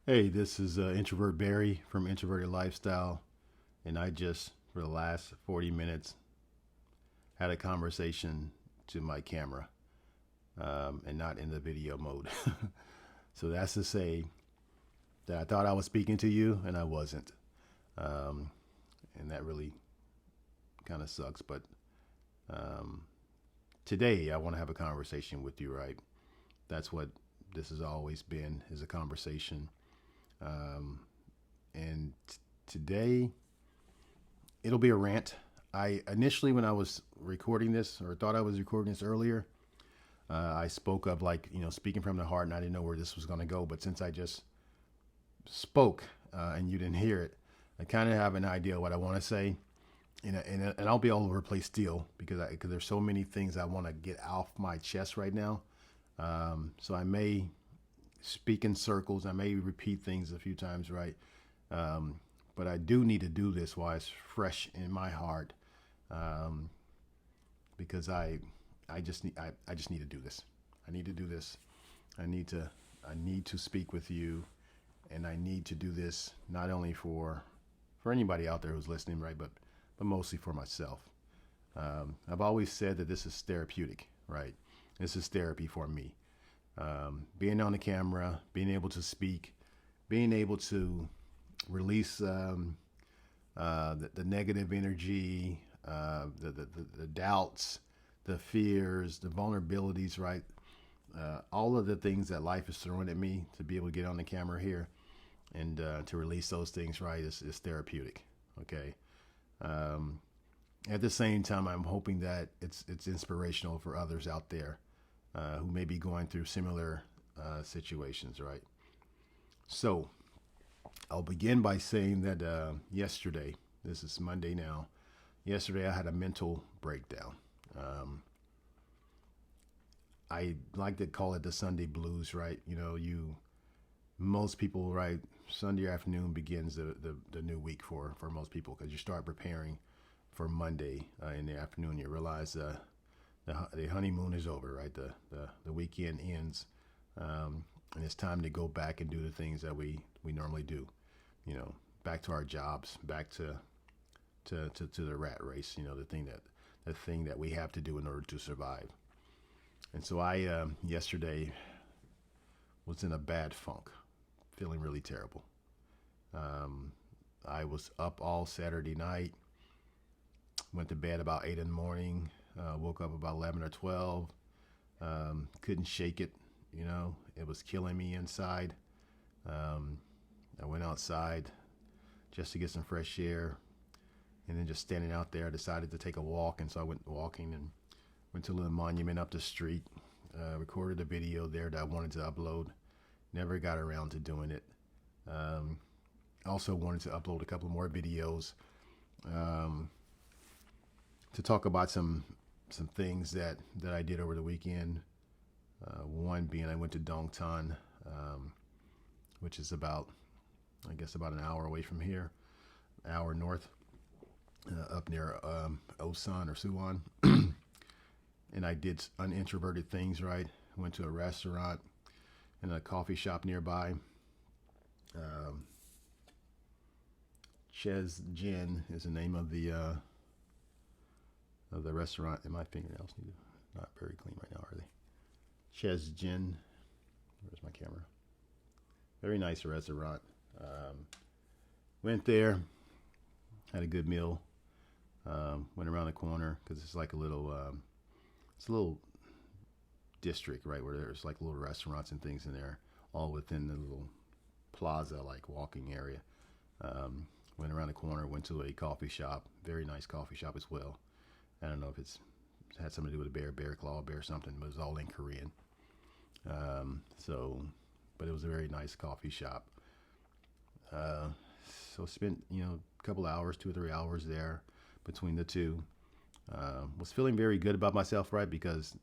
Hey, this is Introvert Barry from Introverted Lifestyle, and I just, for the last 40 minutes, had a conversation to my camera and not in the video mode. So that's to say that I thought I was speaking to you and I wasn't. Um, and that really kind of sucks. But um, today I want to have a conversation with you, right? That's what this has always been, is a conversation. Um, and today it'll be a rant. I initially, when I was recording this, or thought I was recording this earlier, I spoke of, like, speaking from the heart, and I didn't know where this was going to go. But since I just spoke and you didn't hear it, I kind of have an idea of what I want to say, and I'll be all over the place still because there's so many things I want to get off my chest right now. So I may speak in circles. I may repeat things a few times, right? Um, but I do need to do this while it's fresh in my heart, um, because I just need to do this. I need to do this. I need to I need to speak with you, and I need to do this not only for anybody out there who's listening, right, but mostly for myself. I've always said that this is therapeutic, right? This is therapy for me. Being on the camera, being able to speak, being able to release the negative energy, the doubts, the fears, the vulnerabilities, right? All of the things that life is throwing at me, to be able to get on the camera here and to release those things, right, is therapeutic. Okay. Um, at the same time, I'm hoping that it's inspirational for others out there who may be going through similar situations, right? So I'll begin by saying that yesterday, this is Monday now, yesterday I had a mental breakdown. Um, I like to call it the Sunday blues, right? Most people, right, Sunday afternoon begins the new week for most people, because you start preparing for Monday in the afternoon. You realize the honeymoon is over, right? The weekend ends, and it's time to go back and do the things that we normally do. You know, back to our jobs, back to the rat race. The thing that we have to do in order to survive. And so I yesterday was in a bad funk, feeling really terrible. Um, I was up all Saturday night, went to bed about 8 in the morning, woke up about 11 or 12. Couldn't shake it. It was killing me inside. Um, I went outside just to get some fresh air, and then just standing out there, I decided to take a walk. And so I went walking and went to a little monument up the street, recorded a video there that I wanted to upload. Never got around to doing it. Um, Also wanted to upload a couple more videos um, to talk about some things that I did over the weekend. One being, I went to Dongtan, which is about, I guess, about an hour away from here, an hour north, up near Osan or Suwon. And I did unintroverted things, right? Went to a restaurant and a coffee shop nearby. Um, Ches Jin is the name of the restaurant. And my fingernails need to, not very clean right now, are they? Ches Jin. Where's my camera? Very nice restaurant. Um, Went there, had a good meal. Went around the corner because it's a little district, right, where there's like little restaurants and things in there, all within the little plaza, like walking area. Went around the corner, went to a coffee shop, very nice coffee shop as well. I don't know if it's had something to do with a bear claw, bear something, but it was all in Korean. So, but it was a very nice coffee shop. Uh, so spent a couple hours, 2 or 3 hours there between the two. Was feeling very good about myself, right? Because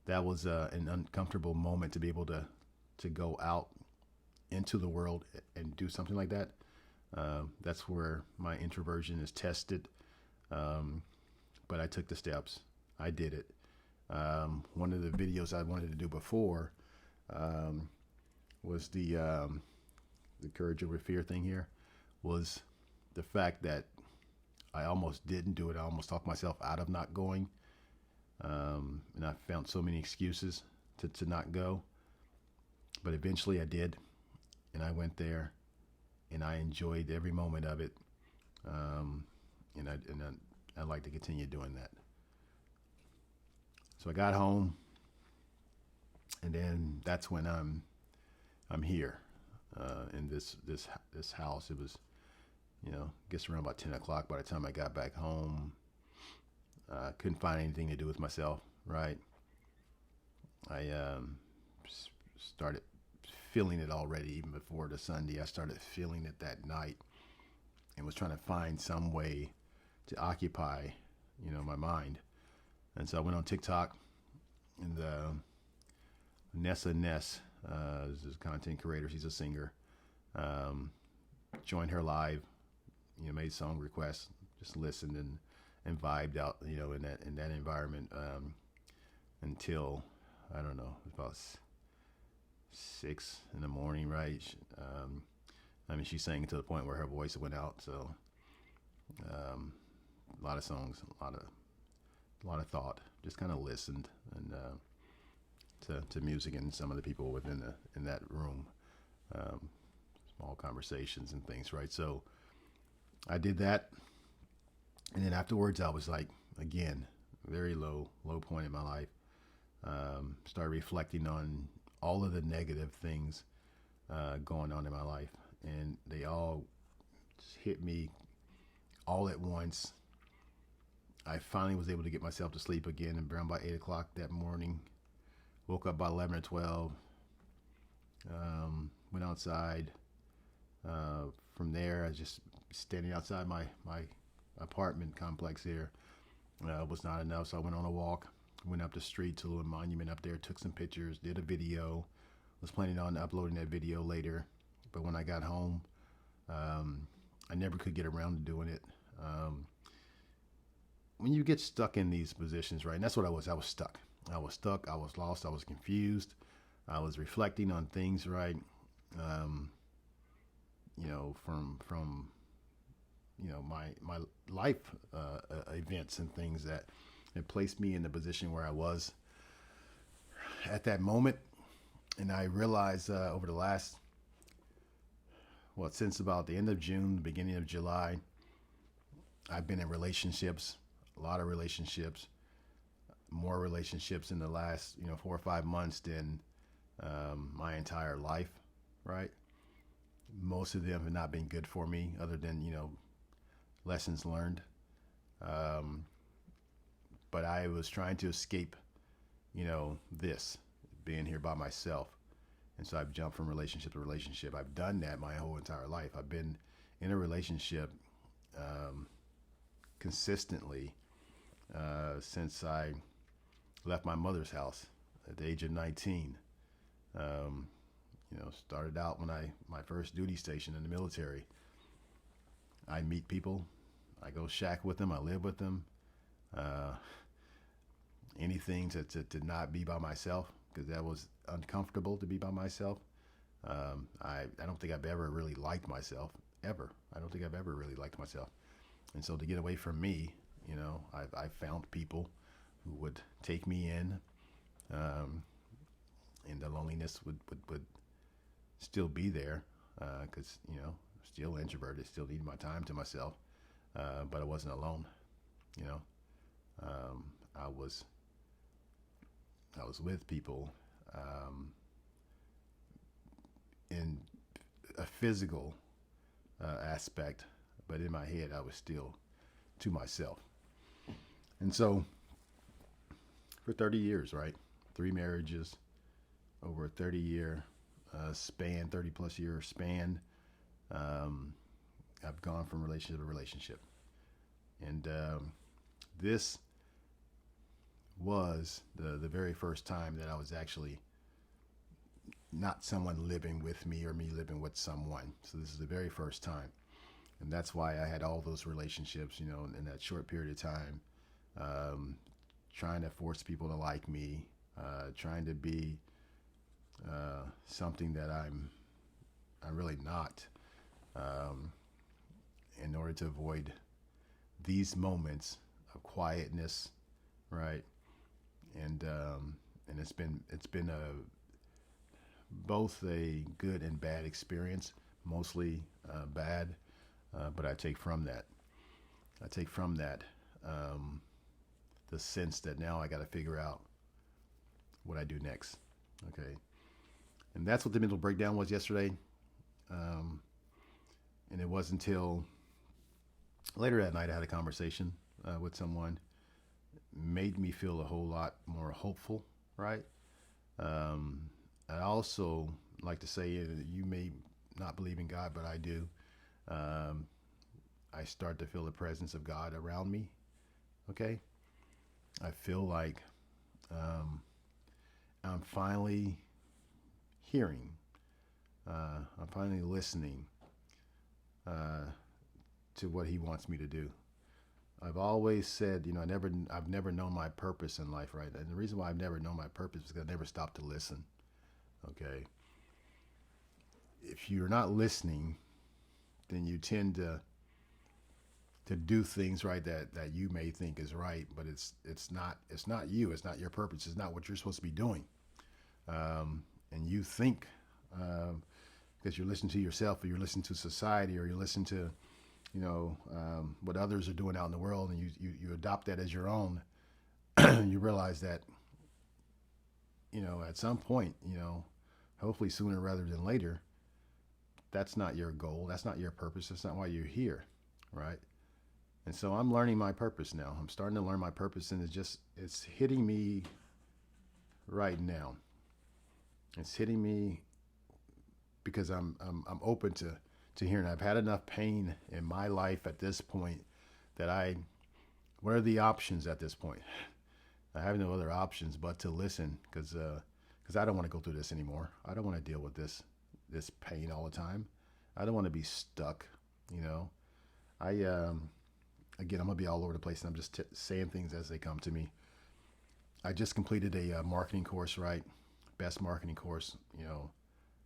that was an uncomfortable moment to be able to go out into the world and do something like that. That's where my introversion is tested. Um, but I took the steps. I did it. One of the videos I wanted to do before um, was the the courage over fear thing here was the fact that I almost didn't do it. I almost talked myself out of not going. And I found so many excuses to not go. But eventually I did. And I went there and I enjoyed every moment of it. I'd like to continue doing that. So I got home, and then that's when I'm here in this house. It was, I guess around about 10 o'clock by the time I got back home. Couldn't find anything to do with myself, right? I started feeling it already, even before the Sunday. I started feeling it that night and was trying to find some way to occupy, my mind. And so I went on TikTok, and Nessa Ness is a content creator. She's a singer. Joined her live, made song requests, just listened and vibed out, in that environment until, I don't know, about 6 in the morning, right? She sang to the point where her voice went out. So a lot of songs, a lot of thought. Just kind of listened and to music and some of the people in that room. Small conversations and things, right? So I did that, and then afterwards I was like, again, very low point in my life. Started reflecting on all of the negative things going on in my life, and they all hit me all at once. I finally was able to get myself to sleep again, and around by 8 o'clock that morning, woke up by 11 or 12, went outside. From there, I was just standing outside my apartment complex here. Was not enough, so I went on a walk, went up the street to a little monument up there, took some pictures, did a video. Was planning on uploading that video later, but when I got home, I never could get around to doing it. When you get stuck in these positions, right, and that's what I was stuck. I was lost, I was confused, I was reflecting on things, right, from my life events and things that had placed me in the position where I was at that moment. And I realized over the last, since about the end of June, the beginning of July, I've been in relationships, a lot of relationships, more relationships in the last 4 or 5 months than my entire life, right? Most of them have not been good for me, other than lessons learned. But I was trying to escape this being here by myself, and so I've jumped from relationship to relationship. I've done that my whole entire life. I've been in a relationship consistently since I left my mother's house at the age of 19. Started out when my first duty station in the military. I meet people, I go shack with them, I live with them. Anything to not be by myself, because that was uncomfortable to be by myself. I don't think I've ever really liked myself, ever. I don't think I've ever really liked myself. And so to get away from me, I found people who would take me in, and the loneliness would still be there, because, still introverted, still needed my time to myself, but I wasn't alone, I was with people in a physical aspect, but in my head I was still to myself. And so for 30 years, right? 3 marriages over a 30-year span, 30 plus year span. I've gone from relationship to relationship. And this was the very first time that I was actually not someone living with me or me living with someone. So this is the very first time. And that's why I had all those relationships, in that short period of time, trying to force people to like me, trying to be something that I'm I'm really not. Um, in order to avoid these moments of quietness, right? And it's been a both a good and bad experience, mostly bad, but I take from that um, the sense that now I got to figure out what I do next. Okay, and that's what the mental breakdown was yesterday. Um, and it wasn't until later that night I had a conversation with someone, made me feel a whole lot more hopeful. Right. Um, I also like to say you may not believe in God, but I do. Um, I start to feel the presence of God around me. Okay, I feel like um, I'm finally hearing. I'm finally listening uh, to what He wants me to do. I've always said, I've never known my purpose in life, right? And the reason why I've never known my purpose is because I never stopped to listen. Okay, if you're not listening, then you tend to do things right that you may think is right, but it's not you. It's not your purpose. It's not what you're supposed to be doing. And you think because you're listening to yourself, or you're listening to society, or you listen to what others are doing out in the world, and you adopt that as your own. You realize that at some point, hopefully sooner rather than later, that's not your goal. That's not your purpose. That's not why you're here, right? And so I'm learning my purpose now. I'm starting to learn my purpose, and it's hitting me right now. It's hitting me because I'm open to hearing. I've had enough pain in my life at this point that what are the options at this point? I have no other options but to listen, because I don't want to go through this anymore. I don't want to deal with this pain all the time. I don't want to be stuck. I again, I'm gonna be all over the place, and I'm just saying things as they come to me. I just completed a marketing course, right? Best marketing course,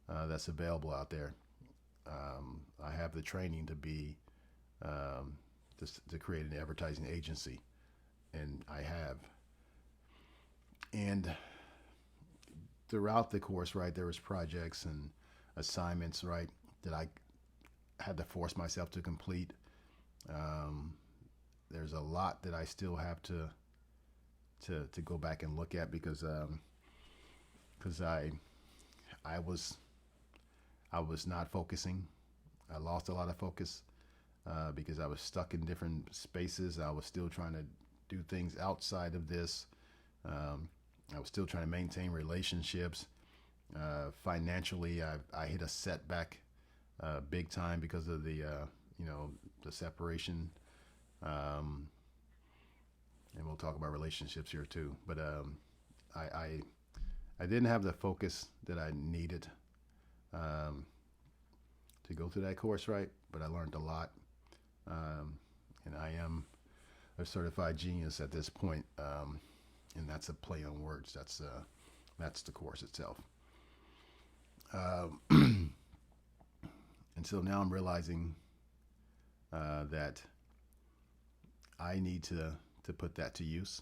that's available out there. I have the training to be to create an advertising agency, and I have. And throughout the course, right, there was projects and assignments, right, that I had to force myself to complete. Um, there's a lot that I still have to go back and look at, because I was not focusing. I lost a lot of focus because I was stuck in different spaces. I was still trying to do things outside of this. Um, I was still trying to maintain relationships. Financially, I hit a setback big time because of the separation. Um, and we'll talk about relationships here too. But I, I I didn't have the focus that I needed um, to go through that course, right? But I learned a lot, and I am a certified genius at this point. And that's a play on words. That's the course itself. And so now I'm realizing that I need to put that to use.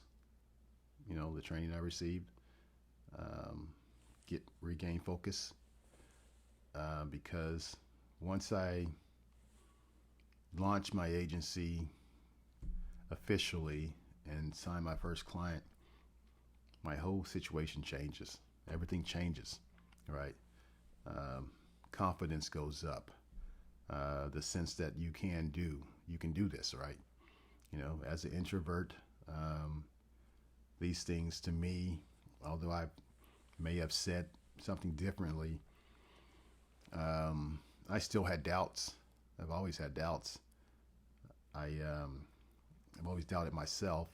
The training I received, regain focus, because once I launch my agency officially and sign my first client, my whole situation changes. Everything changes, right? Confidence goes up. The sense that you can do this, right? As an introvert, these things to me, although I may have said something differently, I still had doubts. I've always had doubts. I've always doubted myself,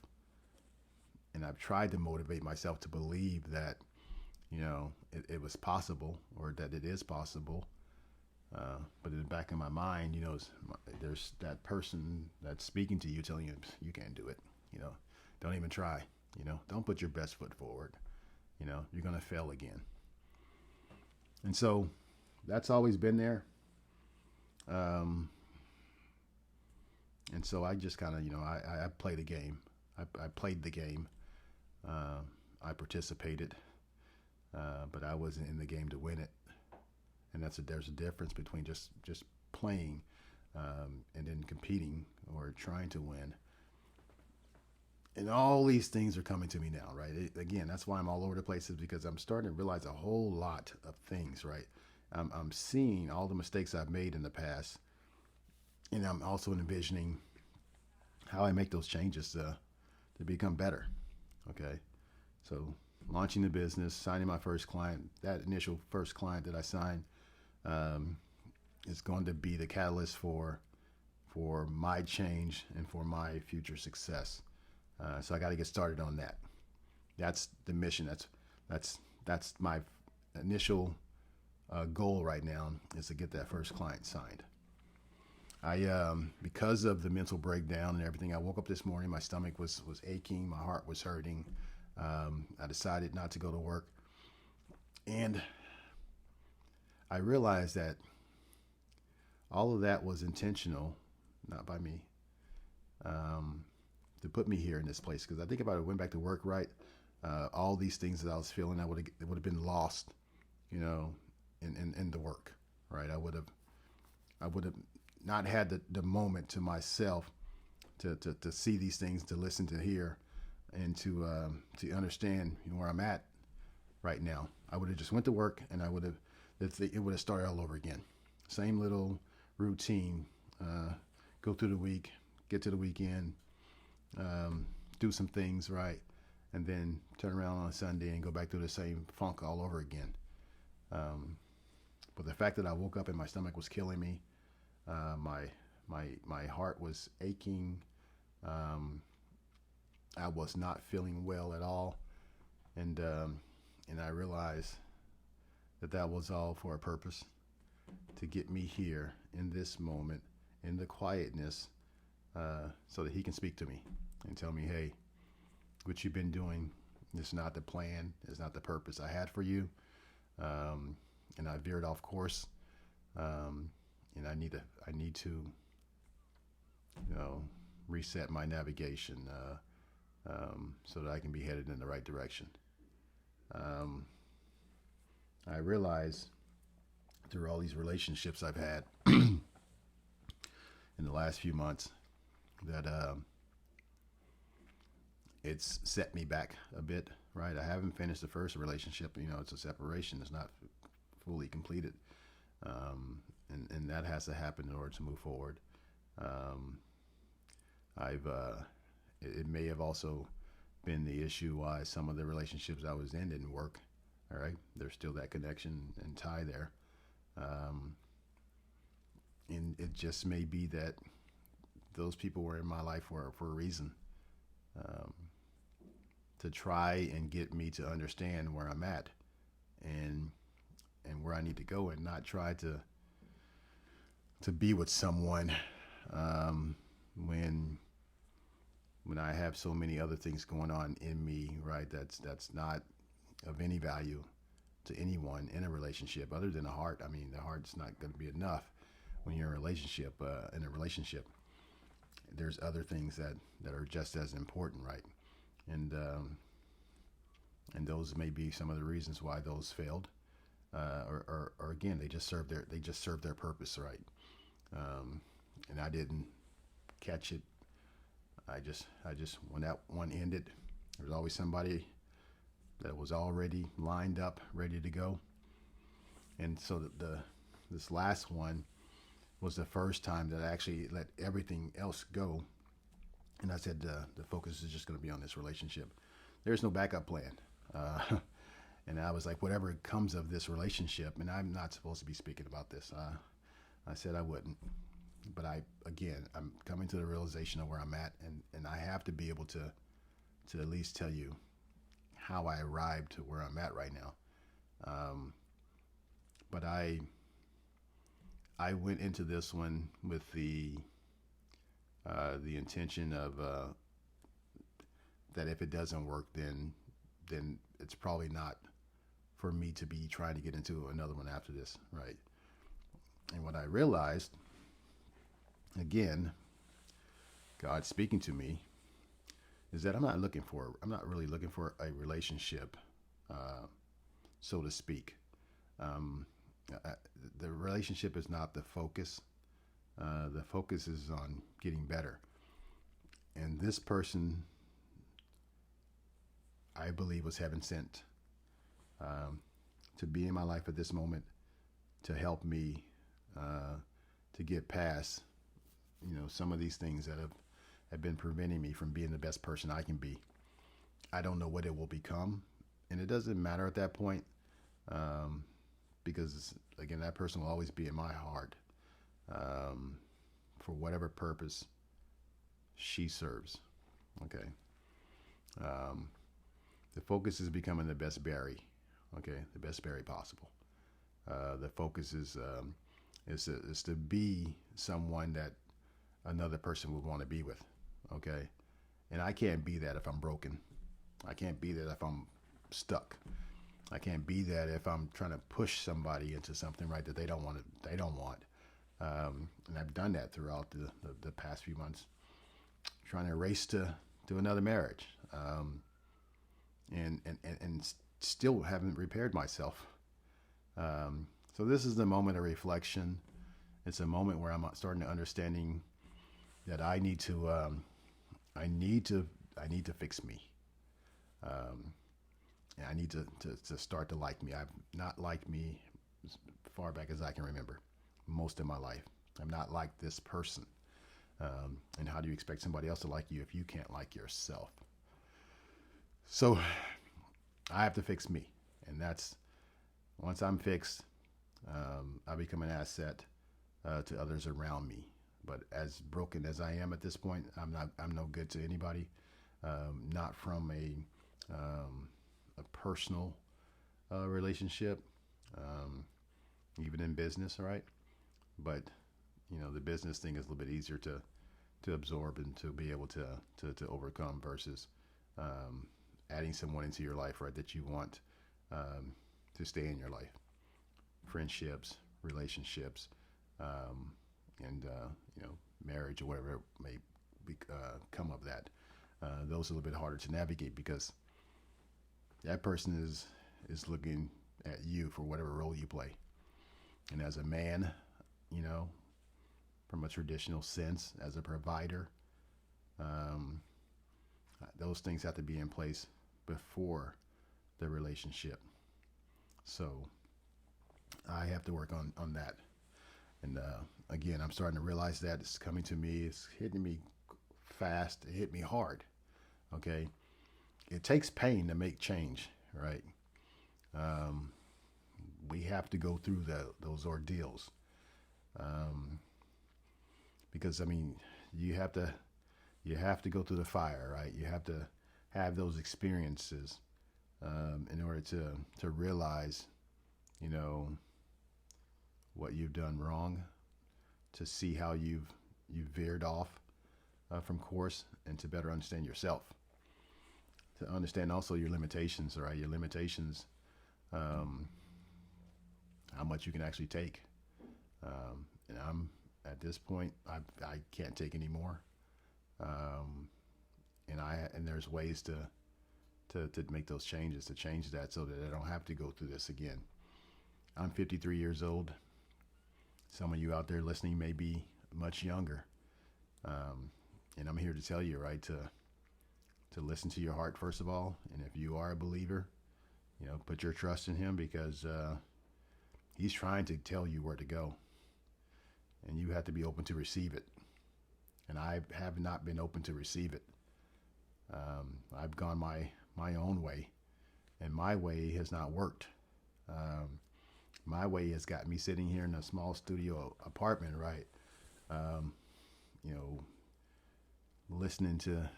and I've tried to motivate myself to believe that, it was possible, or that it is possible. But in the back of my mind, there's that person that's speaking to you, telling you you can't do it. Don't even try. Don't put your best foot forward. You're gonna fail again. And so that's always been there. Um, and so I just kind of, I played a game. I played the game. Uh, I participated, but I wasn't in the game to win it. And there's a difference between just playing and then competing or trying to win. And all these things are coming to me now, right? Again, that's why I'm all over the place, is because I'm starting to realize a whole lot of things, right? I'm seeing all the mistakes I've made in the past, and I'm also envisioning how I make those changes to become better. Okay, so launching the business, signing my first client, that initial first client that I signed, um, is going to be the catalyst for my change and for my future success. So I got to get started on that. That's the mission. That's my initial goal right now, is to get that first client signed. Because of the mental breakdown and everything, I woke up this morning. My stomach was aching. My heart was hurting. I decided not to go to work, and I realized that all of that was intentional, not by me, to put me here in this place. Because I think if I went back to work, right, all these things that I was feeling, it would have been lost, in the work, right? I would have not had the moment to myself to see these things, to listen, to hear, and to understand where I'm at right now. I would have just went to work, and it would have started all over again. Same little routine. Go through the week, get to the weekend, do some things right, and then turn around on a Sunday and go back through the same funk all over again. But the fact that I woke up and my stomach was killing me, my heart was aching. I was not feeling well at all, and I realized that was all for a purpose, to get me here in this moment, in the quietness, so that he can speak to me and tell me, hey, what you've been doing is not the plan, is not the purpose I had for you, and I veered off course, and I need to, reset my navigation, so that I can be headed in the right direction. I realize through all these relationships I've had in the last few months that it's set me back a bit, right? I haven't finished the first relationship. It's a separation. It's not fully completed. And that has to happen in order to move forward. It may have also been the issue why some of the relationships I was in didn't work. All right. There's still that connection and tie there. And it just may be that those people were in my life for a reason, to try and get me to understand where I'm at and where I need to go, and not try to be with someone when I have so many other things going on in me, right? That's not of any value to anyone in a relationship, other than the heart. I mean, the heart's not going to be enough when you're in a relationship. There's other things that are just as important, right? And those may be some of the reasons why those failed, or again, they just served their purpose, right? And I didn't catch it. I just when that one ended, there was always somebody that was already lined up, ready to go. And so this last one was the first time that I actually let everything else go. And I said, the focus is just going to be on this relationship. There's no backup plan. And I was like, whatever comes of this relationship, and I'm not supposed to be speaking about this. I said I wouldn't. But I'm coming to the realization of where I'm at, and I have to be able to at least tell you how I arrived to where I'm at right now. But I went into this one with the intention of that if it doesn't work, then it's probably not for me to be trying to get into another one after this, right? And what I realized again, God speaking to me is that I'm not really looking for a relationship, uh, so to speak. Um, I, the relationship is not the focus. The focus is on getting better. And this person, I believe, was heaven sent, um, to be in my life at this moment to help me, uh, to get past, some of these things that have been preventing me from being the best person I can be. I don't know what it will become, and it doesn't matter at that point, um, because again, that person will always be in my heart, um, for whatever purpose she serves. Okay. Um, the focus is becoming the best Barry. Okay, the best Barry possible. The focus is to be someone that another person would want to be with. Okay, and I can't be that if I'm broken. I can't be that if I'm stuck. I can't be that if I'm trying to push somebody into something, right, that they don't want to, they don't want. And I've done that throughout the past few months, trying to race to another marriage, and still haven't repaired myself. So this is the moment of reflection. It's a moment where I'm starting to understanding that I need to fix me. Um, and I need to start to like me. I've not liked me as far back as I can remember, most of my life. I'm not like this person. And how do you expect somebody else to like you if you can't like yourself? So I have to fix me. And that's, once I'm fixed, I become an asset, to others around me. But as broken as I am at this point, I'm no good to anybody. Not from a personal, relationship, um, even in business, right? But the business thing is a little bit easier to absorb and to be able to overcome versus, um, adding someone into your life, right, that you want, um, to stay in your life. Friendships, relationships, um, and marriage or whatever may come of that. Those are a little bit harder to navigate because that person is looking at you for whatever role you play. And as a man, you know, from a traditional sense, as a provider, um, those things have to be in place before the relationship. So I have to work on that. And again, I'm starting to realize that it's coming to me. It's hitting me fast. It hit me hard. Okay. It takes pain to make change, right? Um, we have to go through those ordeals, um, because I mean, you have to you have to go through the fire, right? You have to have those experiences, in order to realize, you know, what you've done wrong, to see how you've veered off, from course, and to better understand yourself, to understand also your limitations, right? Your limitations, um, how much you can actually take. And I'm at this point, I can't take anymore. Um, and there's ways to make those changes, to change that so that I don't have to go through this again. I'm 53 years old. Some of you out there listening may be much younger. Um, and I'm here to tell you, right, to listen to your heart first of all. And if you are a believer, put your trust in him because, he's trying to tell you where to go. And you have to be open to receive it. And I have not been open to receive it. I've gone my own way, and my way has not worked. Um, my way has got me sitting here in a small studio apartment, right? Um, you know, listening to,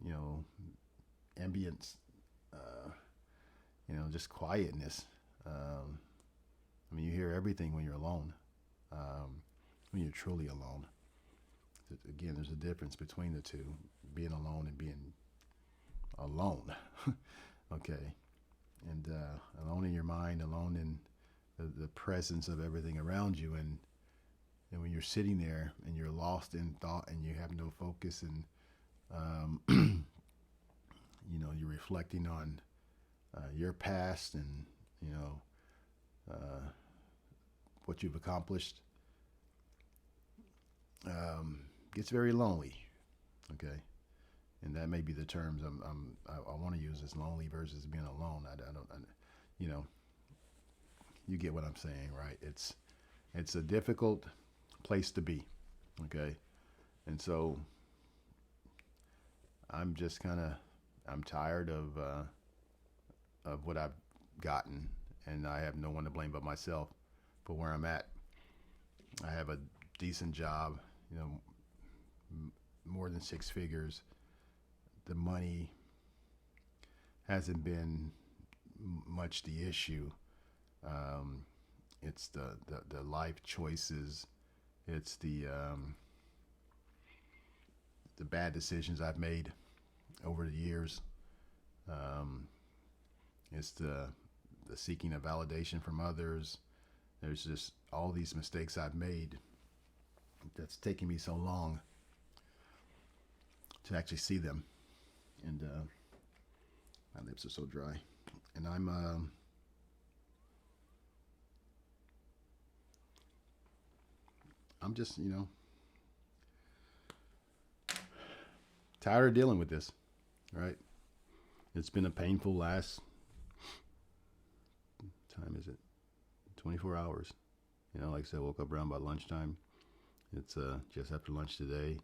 you know, ambience, uh, just quietness. I mean, you hear everything when you're alone, when you're truly alone. Again, there's a difference between the two, being alone and being alone. Okay. And alone in your mind, alone in the presence of everything around you. And when you're sitting there and you're lost in thought and you have no focus, and you're reflecting on your past and uh, what you've accomplished, gets very lonely. Okay, and that may be the terms I want to use, is lonely versus being alone. I don't, you know, you get what I'm saying, right? It's a difficult place to be. Okay, and so I'm tired of what I've gotten, and I have no one to blame but myself for where I'm at. I have a decent job, more than six figures. The money hasn't been much the issue. It's the life choices. It's the bad decisions I've made over the years. It's the seeking of validation from others. There's just all these mistakes I've made that's taken me so long to actually see them. And my lips are so dry. And I'm just, tired of dealing with this, right? It's been a painful last, time is it? 24 hours. Like I said, I woke up around by lunchtime. It's just after lunch today.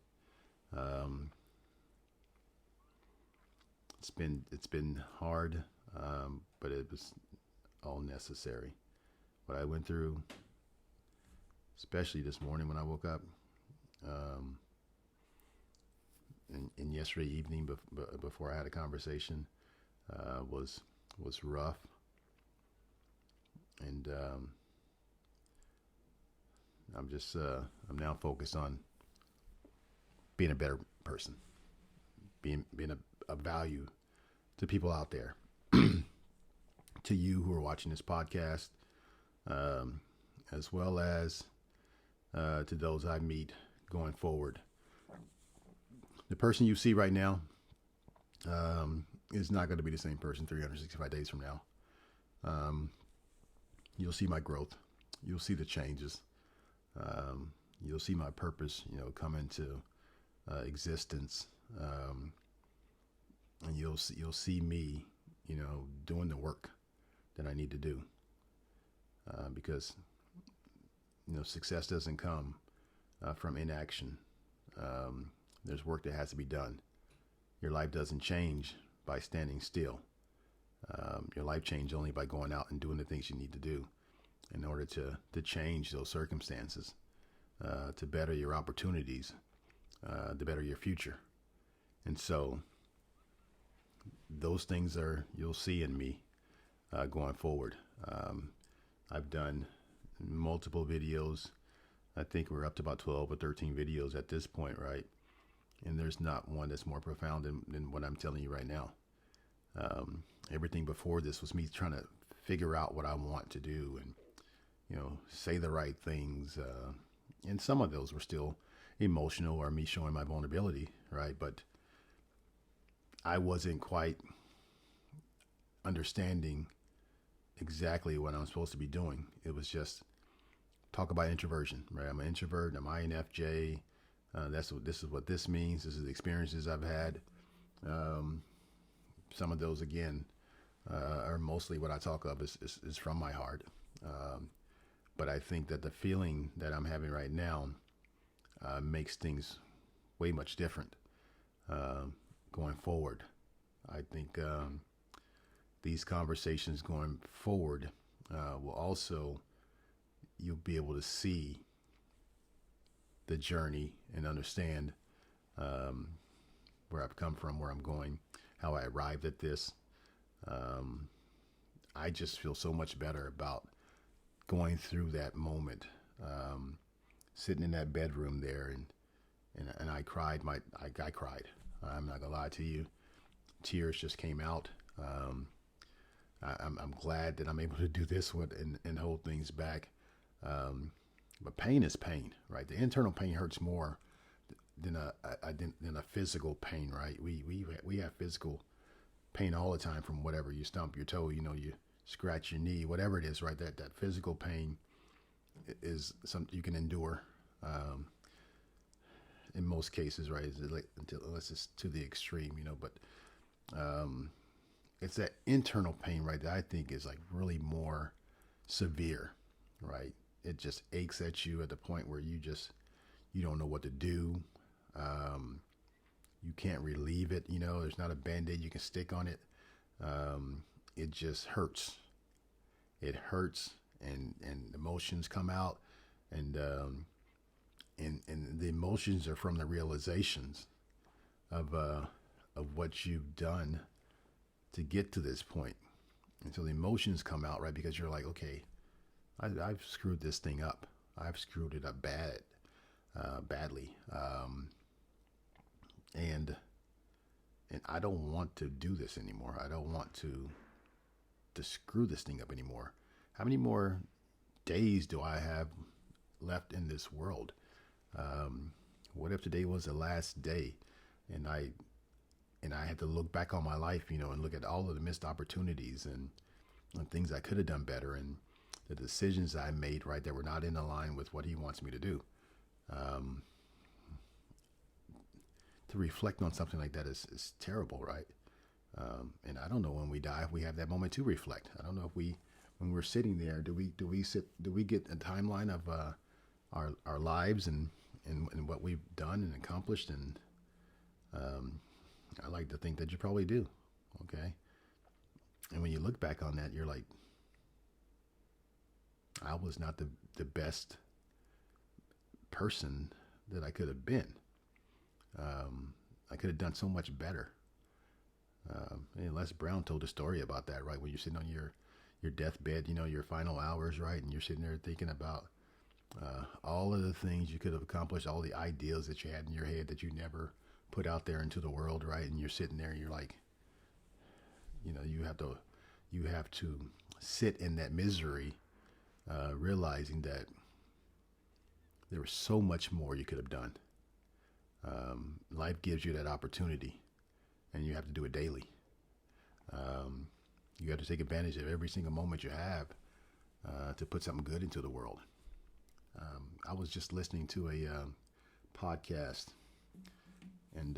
It's been hard, but it was all necessary. What I went through, especially this morning when I woke up, and yesterday evening before I had a conversation, was rough. And I'm now focused on being a better person, being a value to people out there, to you who are watching this podcast, as well as to those I meet going forward. The person you see right now is not going to be the same person 365 days from now. You'll see my growth. You'll see the changes. You'll see my purpose, come into existence. And you'll see me, doing the work that I need to do. Because, success doesn't come from inaction. There's work that has to be done. Your life doesn't change by standing still. Your life changes only by going out and doing the things you need to do in order to change those circumstances, to better your opportunities, to better your future. And so those things you'll see in me going forward. I've done multiple videos. I think we're up to about 12 or 13 videos at this point, right? And there's not one that's more profound than what I'm telling you right now. Everything before this was me trying to figure out what I want to do and, say the right things. And some of those were still emotional or me showing my vulnerability, right? But I wasn't quite understanding exactly what I'm supposed to be doing. It was just talk about introversion, right? I'm an introvert. I'm INFJ. This is what this means. This is the experiences I've had. Some of those, again, are mostly what I talk of is from my heart. But I think that the feeling that I'm having right now makes things way much different going forward. I think these conversations going forward will also, you'll be able to see the journey and understand where I've come from, where I'm going, how I arrived at this. I just feel so much better about going through that moment, sitting in that bedroom there, and I cried. I cried. I'm not gonna lie to you. Tears just came out. I'm glad that I'm able to do this one and hold things back. But pain is pain, right? The internal pain hurts more than a physical pain, right? We have physical pain all the time from whatever. You stump your toe, you scratch your knee, whatever it is, right? That physical pain is something you can endure. Um, in most cases, right? Unless it's to the extreme, But um, it's that internal pain, right? That I think is like really more severe, right? It just aches at you at the point where you don't know what to do. Um, you can't relieve it. There's not a band-aid you can stick on it. It just hurts. It hurts, and emotions come out, and and the emotions are from the realizations of what you've done to get to this point. And so the emotions come out, right? Because you're like, okay, I've screwed this thing up. I've screwed it up badly. And I don't want to do this anymore. I don't want to screw this thing up anymore. How many more days do I have left in this world? What if today was the last day, and I had to look back on my life, and look at all of the missed opportunities and things I could have done better, and the decisions I made, right, that were not in line with what he wants me to do. Um, to reflect on something like that is terrible, right? And I don't know when we die if we have that moment to reflect. I don't know if when we're sitting there, do we get a timeline of our lives and what we've done and accomplished? And um, I like to think that you probably do. Okay. And when you look back on that, you're like, I was not the best person that I could have been. I could have done so much better. And Les Brown told a story about that, right? When you're sitting on your deathbed, your final hours, right? And you're sitting there thinking about all of the things you could have accomplished, all the ideas that you had in your head that you never put out there into the world, right? And you're sitting there and you're like, you have to sit in that misery, realizing that there was so much more you could have done. Life gives you that opportunity, and you have to do it daily. You have to take advantage of every single moment you have to put something good into the world. I was just listening to a podcast, and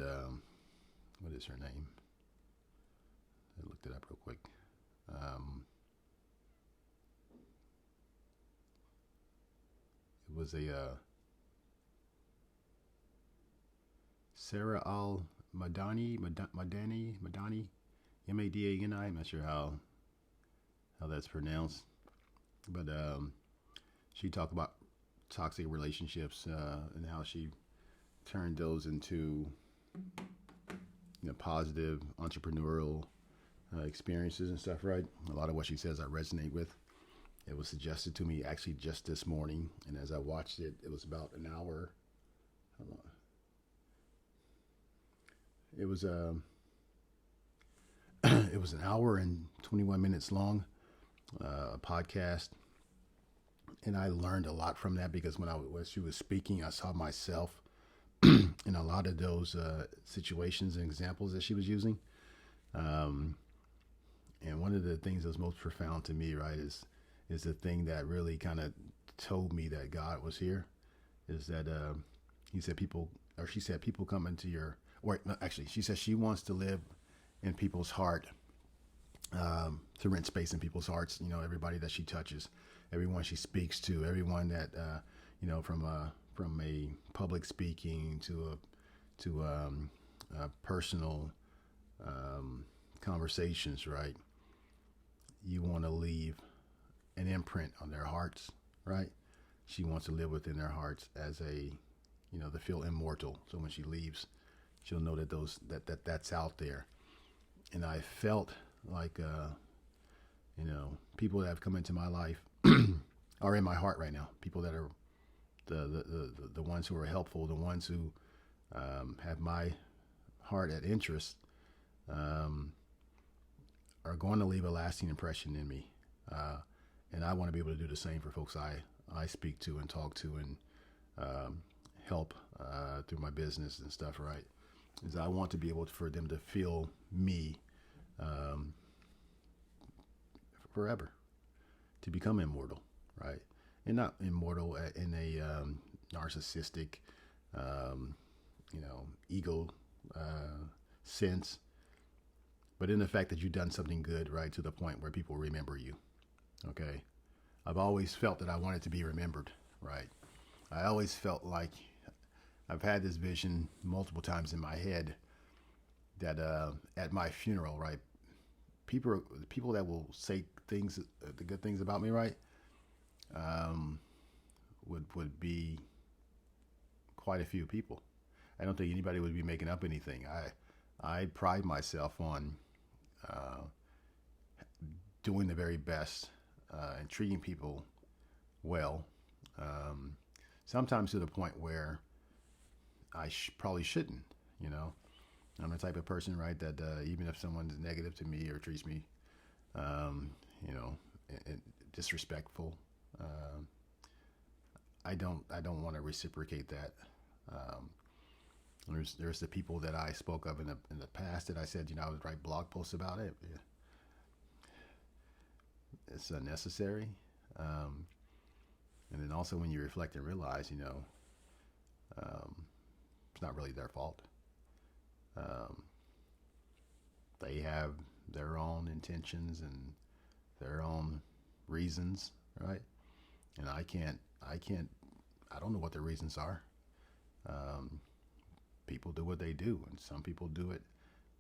what is her name? I looked it up real quick. It was a Sarah Al Madani, Madani. I'm not sure how that's pronounced, but she talked about toxic relationships and how she turned those into positive entrepreneurial experiences and stuff. Right, a lot of what she says I resonate with. It was suggested to me actually just this morning, and as I watched it, it was about an hour. Hold on. It was it was an hour and 21 minutes long, podcast, and I learned a lot from that because when she was speaking, I saw myself in a lot of those situations and examples that she was using. And one of the things that was most profound to me, right, is the thing that really kind of told me that God was here, is that he said she said people come into your, or no, actually, she said she wants to live in people's heart, to rent space in people's hearts. Everybody that she touches, everyone she speaks to, everyone that from a public speaking to personal conversations, right? You want to leave an imprint on their hearts, right? She wants to live within their hearts as to feel immortal. So when she leaves, she'll know that that's out there. And I felt like, people that have come into my life are in my heart right now. People that are the ones who are helpful, the ones who have my heart at interest, are going to leave a lasting impression in me. And I want to be able to do the same for folks I I speak to and talk to and help through my business and stuff, right? Is I want to be able for them to feel me um, forever, to become immortal, right? And not immortal in a narcissistic, um, ego sense, but in the fact that you've done something good, right, to the point where people remember you. Okay, I've always felt that I wanted to be remembered, right? I always felt like I've had this vision multiple times in my head that at my funeral, right, people that will say things, the good things about me, right, um, would be quite a few people. I don't think anybody would be making up anything. I pride myself on uh, doing the very best and treating people well. Um, Sometimes to the point where I probably shouldn't. You know, I'm the type of person, right, that even if someone's negative to me or treats me, um, you know, disrespectful, uh, I don't want to reciprocate that. Um, there's the people that I spoke of in the past that I said, I would write blog posts about it. Yeah, it's unnecessary. Um, and then also when you reflect and realize, um, it's not really their fault. Um, they have their own intentions and their own reasons, right? And I don't know what their reasons are. Um, People do what they do, and some people do it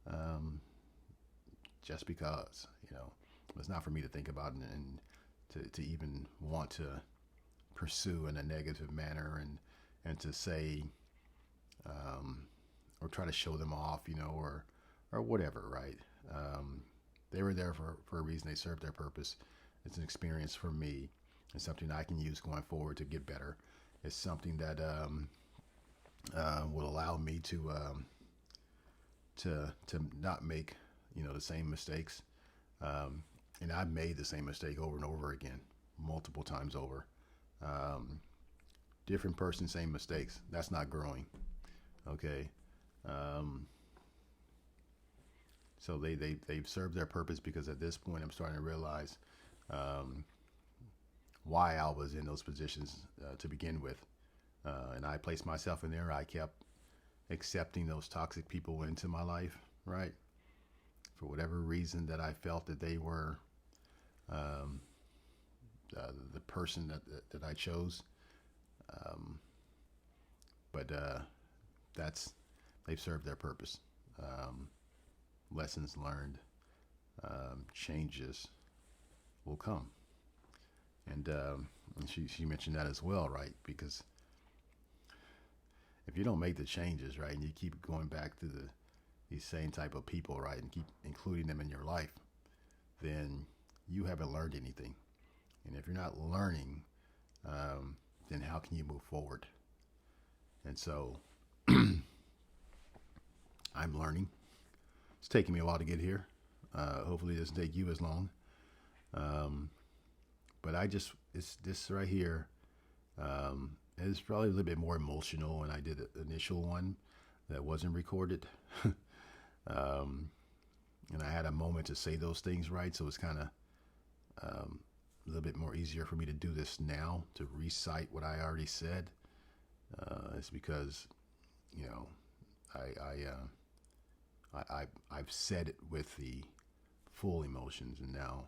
um, just because, it's not for me to think about and to even want to pursue in a negative manner and to say um, or try to show them off, or whatever, right? Um, they were there for a reason. They served their purpose. It's an experience for me. It's something I can use going forward to get better. It's something that will allow me to not make the same mistakes. And I've made the same mistake over and over again, multiple times over. Um, Different person, same mistakes. That's not growing. Okay. Um, so they've served their purpose because at this point I'm starting to realize um, why I was in those positions to begin with. And I placed myself in there. I kept accepting those toxic people into my life, right? For whatever reason that I felt that they were um, the person that I chose. Um, but that's they've served their purpose. Um, Lessons learned, changes will come, and she mentioned that as well, right? Because if you don't make the changes, right, and you keep going back to these same type of people, right, and keep including them in your life, then you haven't learned anything. And if you're not learning, then how can you move forward? And so I'm learning. It's taking me a while to get here. Hopefully, it doesn't take you as long. Um, but it's this right here. It's probably a little bit more emotional, and I did an initial one that wasn't recorded. um, and I had a moment to say those things right, so it's kind of a little bit more easier for me to do this now, to recite what I already said. It's because, you know, I've said it with the full emotions, and now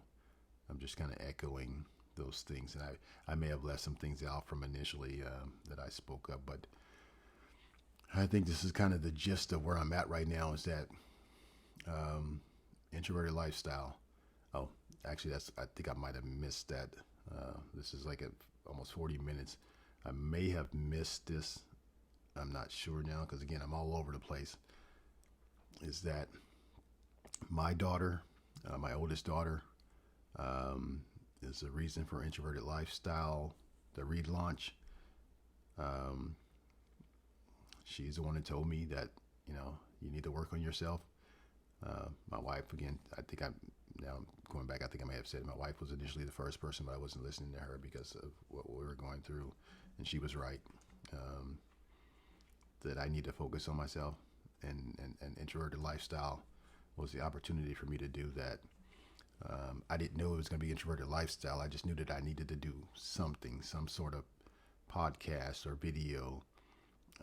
I'm just kind of echoing those things. And I may have left some things out from initially that I spoke of, but I think this is kind of the gist of where I'm at right now. Is that introverted lifestyle? Oh, actually, I think I might have missed that. This is like almost 40 minutes. I may have missed this. I'm not sure now because again, I'm all over the place. Is that my daughter, my oldest daughter, is the reason for Introverted Lifestyle, the relaunch. Um, she's the one that told me that, you need to work on yourself. My wife, again, I think I now going back, I think I may have said my wife was initially the first person, but I wasn't listening to her because of what we were going through, and she was right. Um, that I need to focus on myself, and introverted lifestyle was the opportunity for me to do that. I didn't know it was going to be introverted lifestyle. I just knew that I needed to do something, some sort of podcast or video.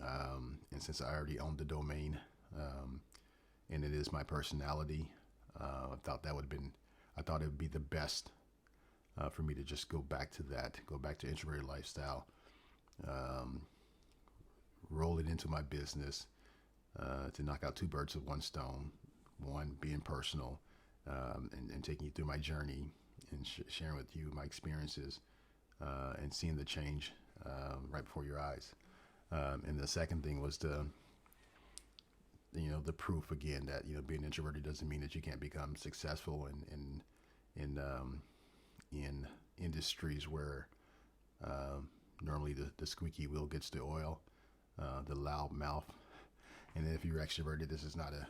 And since I already owned the domain, um, and it is my personality, I thought that would have been, I thought it would be the best for me to just go back to that, go back to introverted lifestyle, um, roll it into my business, to knock out two birds with one stone. One being personal, and taking you through my journey and sharing with you my experiences, and seeing the change right before your eyes. And the second thing was the proof again that being introverted doesn't mean that you can't become successful in industries where normally the squeaky wheel gets the oil, the loud mouth. And if you're extroverted, this is not a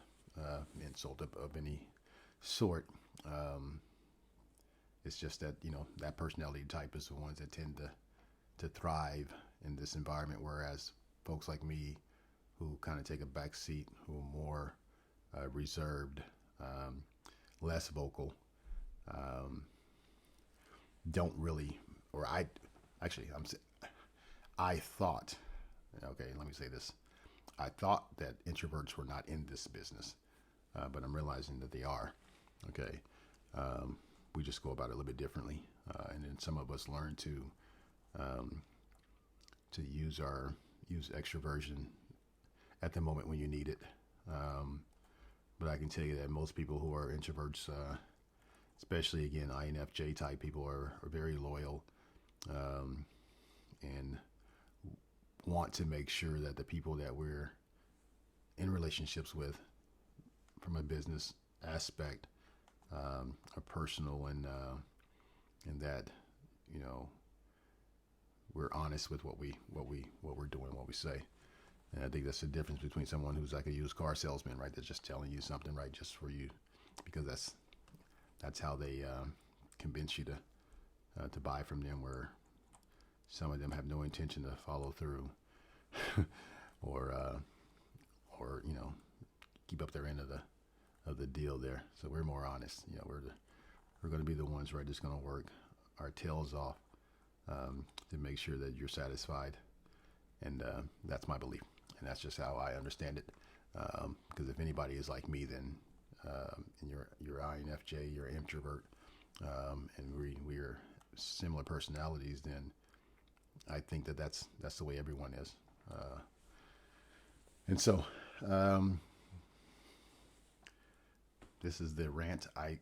insult of any sort. It's just that that personality type is the ones that tend to thrive in this environment, whereas folks like me, who kind of take a back seat, who are more reserved, less vocal, don't really, or I thought, okay, let me say this. I thought that introverts were not in this business, but I'm realizing that they are. Okay, we just go about it a little bit differently, and then some of us learn um, to use extroversion at the moment when you need it. But I can tell you that most people who are introverts, especially again INFJ type people, are very loyal, and want to make sure that the people that we're in relationships with from a business aspect are personal, and that we're honest with what we're doing, what we say. And I think that's the difference between someone who's like a used car salesman, right? That's just telling you something, right, just for you, because that's how they convince you to buy from them. Where some of them have no intention to follow through, or keep up their end of the deal there. So we're more honest. We're going to be the ones, right, that's going to work our tails off, to make sure that you're satisfied. And that's my belief, and that's just how I understand it. Because if anybody is like me, then and you're INFJ, you're introvert, and we are similar personalities, then I think that's the way everyone is. And so this is the rant. I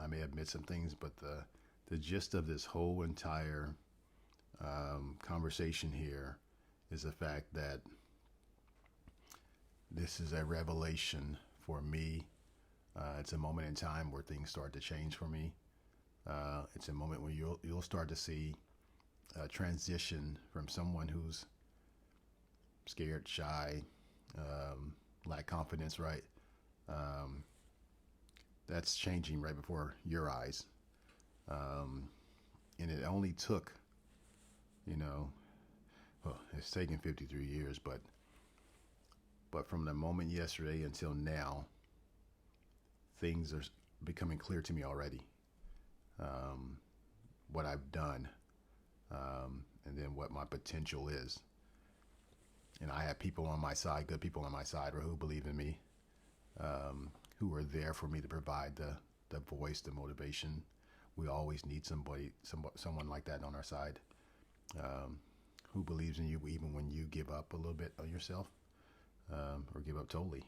may have missed some things, but the gist of this whole entire conversation here is the fact that this is a revelation for me. It's a moment in time where things start to change for me. It's a moment where you'll start to see a transition from someone who's scared, shy, lack confidence, right? That's changing right before your eyes. And it only took, it's taken 53 years, but from the moment yesterday until now, things are becoming clear to me already. What I've done, and then what my potential is. And I have people on my side, good people on my side, or who believe in me, who are there for me to provide the voice, the motivation. We always need someone like that on our side, who believes in you even when you give up a little bit on yourself, or give up totally.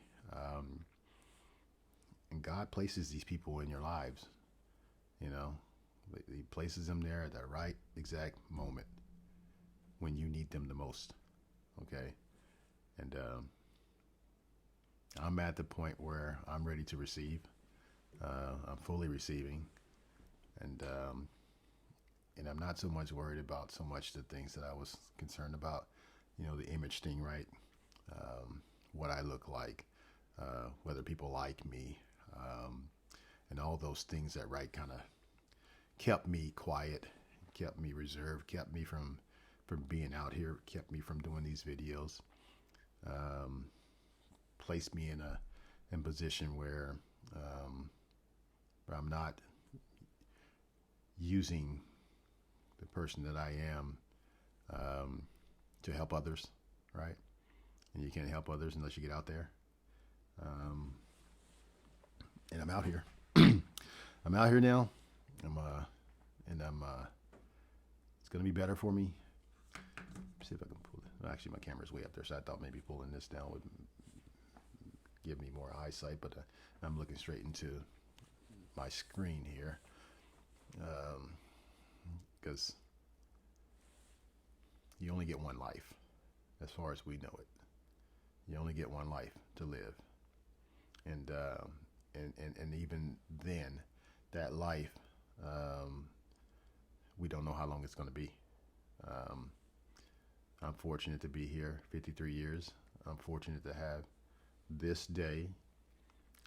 And God places these people in your lives, He places them there at the right exact moment when you need them the most. Okay. And I'm at the point where I'm ready to receive. I'm fully receiving, and I'm not so much worried about so much the things that I was concerned about. The image thing, right? What I look like, whether people like me, and all those things that kind of kept me quiet, kept me reserved, kept me from being out here, kept me from doing these videos, placed me in a position where I'm not using the person that I am to help others, right? And you can't help others unless you get out there. And I'm out here. I'm out here now. It's gonna be better for me. See if I can pull it. Well, actually, my camera's way up there, so I thought maybe pulling this down would give me more eyesight. But I'm looking straight into my screen here, because you only get one life, as far as we know it. You only get one life to live, and even then, that life, we don't know how long it's going to be. I'm fortunate to be here 53 years. I'm fortunate to have this day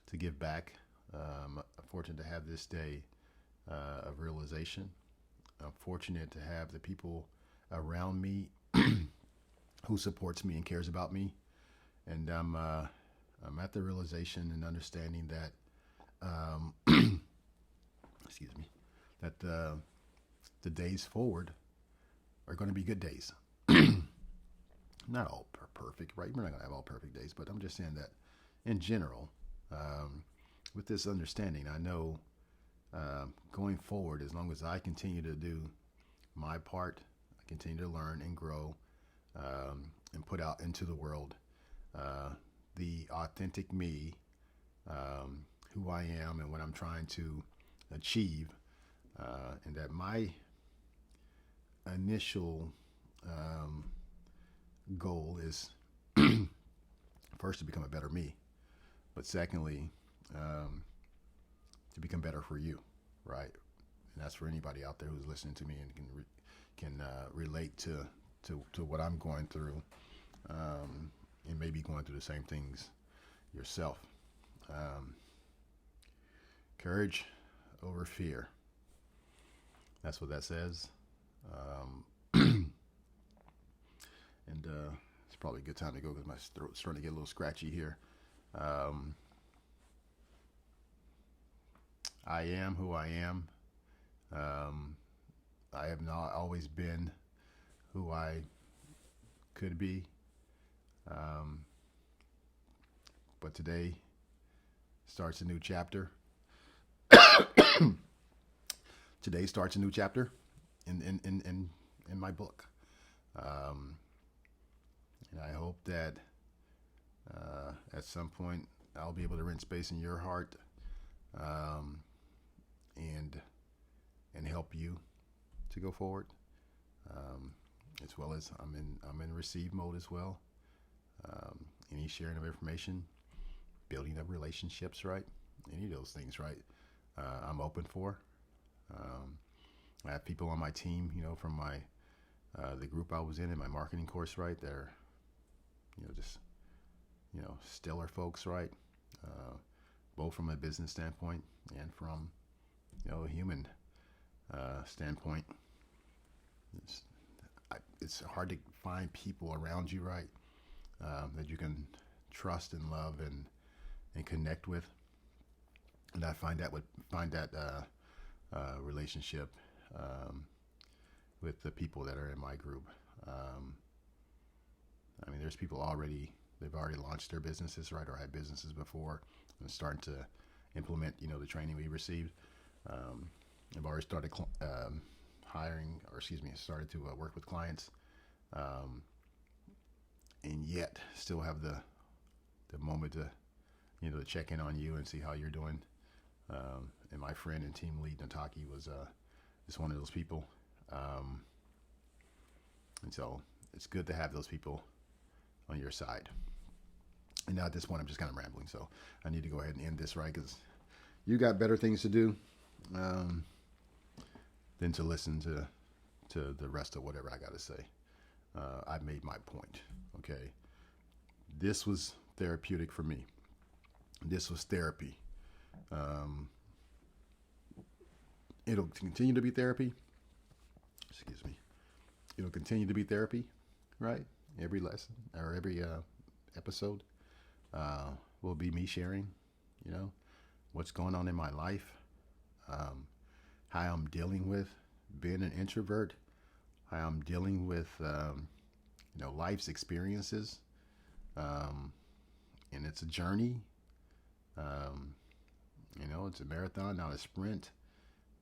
to give back. I'm fortunate to have this day of realization. I'm fortunate to have the people around me who supports me and cares about me. And I'm at the realization and understanding that, excuse me, that the days forward are going to be good days. Not all perfect, right? We're not going to have all perfect days, but I'm just saying that in general, with this understanding, I know going forward, as long as I continue to do my part, I continue to learn and grow, and put out into the world the authentic me, who I am and what I'm trying to achieve, and that my initial goal is first to become a better me, but secondly, to become better for you, right? And that's for anybody out there who's listening to me and can relate to what I'm going through, and maybe going through the same things yourself. Courage over fear. That's what that says. And it's probably a good time to go because my throat's starting to get a little scratchy here. I am who I am. I have not always been who I could be. But today starts a new chapter. Today starts a new chapter in my book. And I hope that at some point I'll be able to rent space in your heart, and help you to go forward, as well as I'm in receive mode as well. Any sharing of information, building of relationships, right? Any of those things, right? I'm open for. I have people on my team, from my the group I was in my marketing course, right? They're, just, stellar folks, right? Both from a business standpoint and from, a human standpoint. It's hard to find people around you, right? That you can trust and love and connect with. And I find that relationship with the people that are in my group. There's people they've already launched their businesses, right, or had businesses before, and starting to implement, the training we received. I've already started started to work with clients, and yet still have the moment to, to check in on you and see how you're doing. And my friend and team lead Nataki was just one of those people. And so it's good to have those people on your side. And now at this point, I'm just kind of rambling, so I need to go ahead and end this, right? Because you got better things to do than to listen to the rest of whatever I got to say. I've made my point, okay? This was therapeutic for me. This was therapy. It'll continue to be therapy. Excuse me. It'll continue to be therapy, right? Every lesson or every episode will be me sharing, you know, what's going on in my life, um, how I'm dealing with being an introvert, how I'm dealing with, life's experiences. Um, and it's a journey. Um, it's a marathon, not a sprint.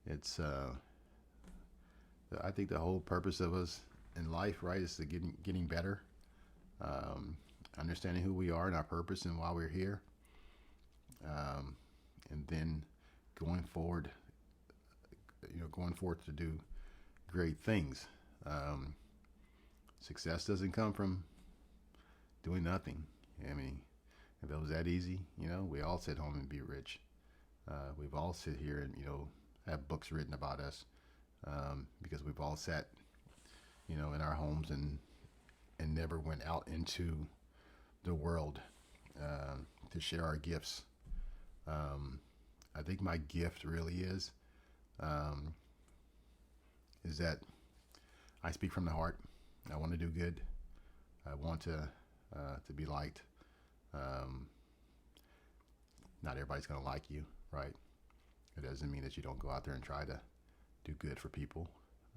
It's, I think the whole purpose of us in life, right, is to getting better, um, understanding who we are and our purpose and why we're here, um, and then going forward, going forward to do great things. Um, Success doesn't come from doing nothing. I mean, if it was that easy, we all sit home and be rich. We've all sit here and, have books written about us, because we've all sat, in our homes and never went out into the world to share our gifts. Um, I think my gift really um, is that I speak from the heart. I want to do good. I want to be liked. Um, Not everybody's going to like you, right? It doesn't mean that you don't go out there and try to do good for people.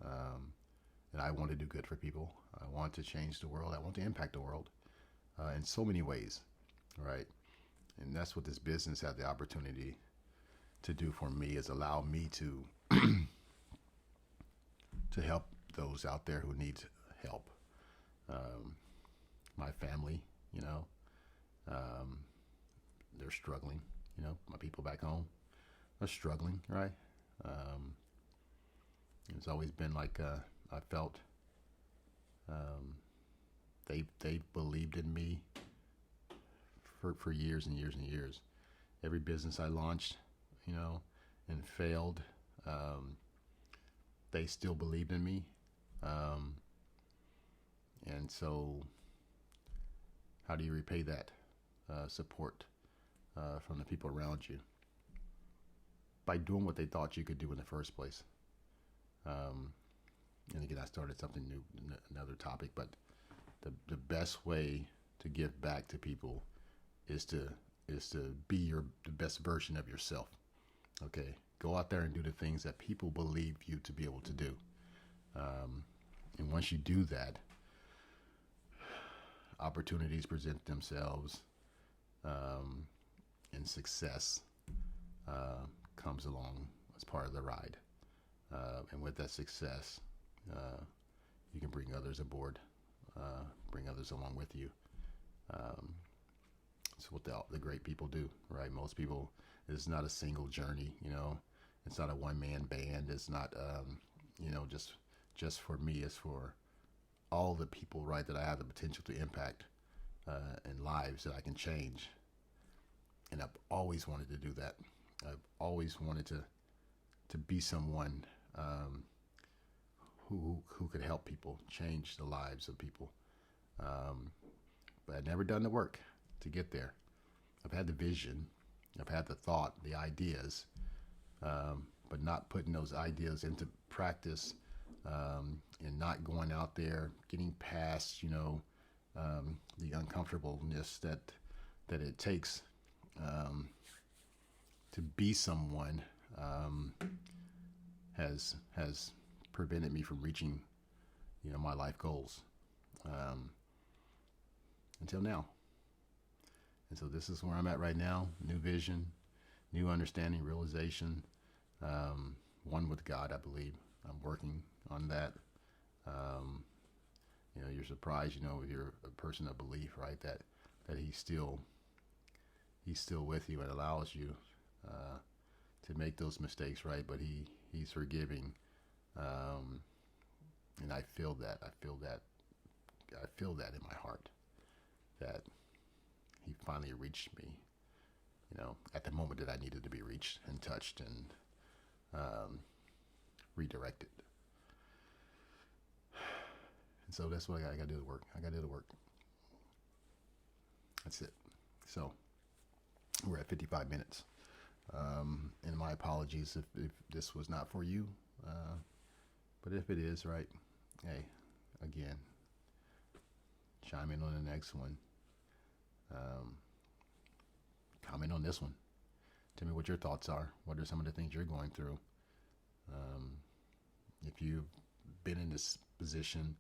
And I want to do good for people. I want to change the world. I want to impact the world in so many ways, right? And that's what this business had the opportunity to do for me, is allow me to to help those out there who need help. Um, my family, um, they're struggling. My people back home are struggling, right? Um, it's always been like I felt they believed in me for years and years and years. Every business I launched, and failed, they still believed in me. Um, and so, how do you repay that support from the people around you? By doing what they thought you could do in the first place. Um, and again, I started something new, another topic, but the best way to give back to people is to be the best version of yourself. Okay, go out there and do the things that people believe you to be able to do. And once you do that, opportunities present themselves, and success comes along as part of the ride. And with that success, you can bring others aboard, bring others along with you. It's what the great people do, right? Most people, it's not a single journey, It's not a one-man band. It's not, just for me. It's for all the people, right, that I have the potential to impact and lives that I can change. And I've always wanted to do that. I've always wanted to be someone who could help people, change the lives of people. But I've never done the work to get there. I've had the vision, I've had the thought, the ideas, but not putting those ideas into practice, and not going out there, getting past, the uncomfortableness that it takes to be someone, has prevented me from reaching, my life goals, until now. And so this is where I'm at right now. New vision, new understanding, realization, one with God, I believe. I'm working on that. You're surprised, if you're a person of belief, right, that he's still with you and allows you to make those mistakes, right? But he's forgiving. And I feel that. I feel that in my heart, that he finally reached me, at the moment that I needed to be reached and touched and redirected. And so that's what I got to do the work. I got to do the work. That's it. So we're at 55 minutes. And my apologies if this was not for you. But if it is, right, hey, again, chime in on the next one. Um, Comment on this one. Tell me what your thoughts are. What are some of the things you're going through? Um, if you've been in this position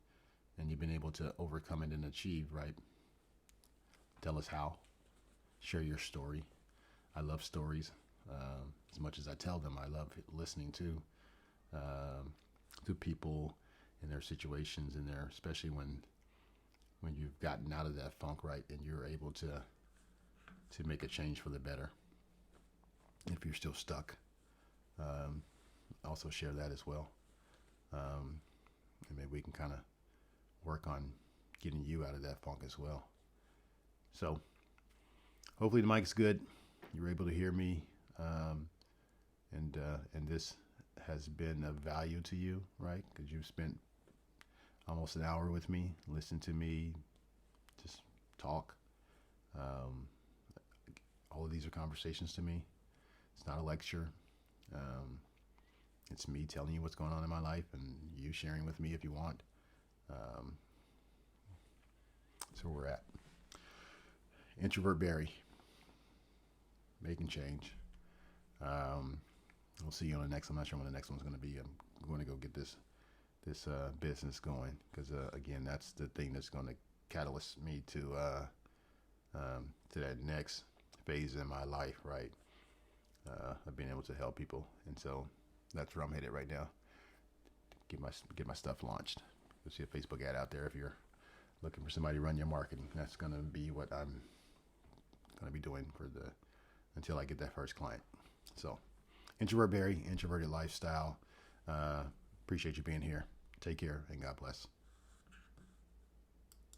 and you've been able to overcome it and achieve, right? Tell us how. Share your story. I love stories. As much as I tell them, I love listening to people in their situations, in their, especially when you've gotten out of that funk, right, and you're able to make a change for the better. If you're still stuck, also share that as well, and maybe we can kind of work on getting you out of that funk as well. So hopefully the mic's good. You're able to hear me, and this has been of value to you, right? Because you've spent almost an hour with me, listen to me, just talk. All of these are conversations to me. It's not a lecture. It's me telling you what's going on in my life and you sharing with me if you want. So we're at Introvert Barry, making change. We'll see you on the next. I'm not sure when the next one's going to be. I'm going to go get this business going because again, that's the thing that's going to catalyst me to that next phase in my life, right? Of being able to help people, and so that's where I'm headed right now. Get my stuff launched. You'll see a Facebook ad out there if you're looking for somebody to run your marketing. That's going to be what I'm going to be doing until I get that first client. So, Introvert Barry, Introverted Lifestyle. Appreciate you being here. Take care and God bless.